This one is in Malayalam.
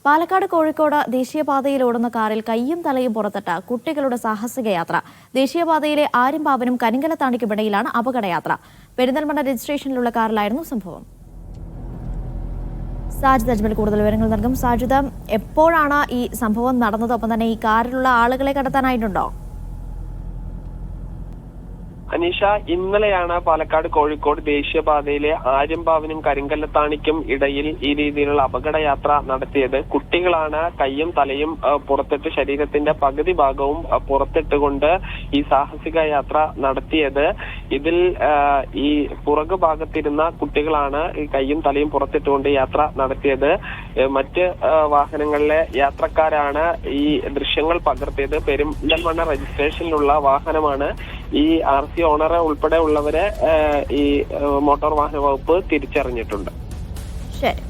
പാലക്കാട് കോഴിക്കോട് ദേശീയപാതയിൽ ഓടുന്ന കാറിൽ കൈയും തലയും പുറത്തിട്ട കുട്ടികളുടെ സാഹസിക യാത്ര. ദേശീയപാതയിലെ ആര്യമ്പാവനും കരിങ്കലത്താണിക്കുമിടയിലാണ് അപകടയാത്ര. പെരിന്തൽമണ്ണ രജിസ്ട്രേഷനിലുള്ള കാറിലായിരുന്നു സംഭവം. സാജിദ് അജ്മൽ കൂടുതൽ വിവരങ്ങൾ നൽകും. സാജിദ്, എപ്പോഴാണ് ഈ സംഭവം നടന്നത്? ഒപ്പം തന്നെ ഈ കാറിലുള്ള ആളുകളെ കണ്ടെത്താനായിട്ടുണ്ടോ? അനീഷ, ഇന്നലെയാണ് പാലക്കാട് കോഴിക്കോട് ദേശീയപാതയിലെ ആര്യമ്പാവിനും കരിങ്കല്ലത്താണിക്കും ഇടയിൽ ഈ രീതിയിലുള്ള അപകടയാത്ര നടത്തിയത്. കുട്ടികളാണ് കൈയും തലയും പുറത്തിട്ട് ശരീരത്തിന്റെ പകുതി ഭാഗവും പുറത്തിട്ടുകൊണ്ട് ഈ സാഹസിക യാത്ര നടത്തിയത്. ഇതിൽ ഈ പുറകു ഭാഗത്തിരുന്ന കുട്ടികളാണ് ഈ കൈയും തലയും പുറത്തിട്ടുകൊണ്ട് യാത്ര നടത്തിയത്. മറ്റ് വാഹനങ്ങളിലെ യാത്രക്കാരാണ് ഈ ദൃശ്യങ്ങൾ പകർത്തിയത്. പെരിന്തൽമണ്ണ രജിസ്ട്രേഷനിലുള്ള വാഹനമാണ്. ഈ RC ഓണറെ ഉൾപ്പെടെ ഉള്ളവരെ ഈ മോട്ടോർ വാഹന വകുപ്പ് തിരിച്ചറിഞ്ഞിട്ടുണ്ട്. ശരി.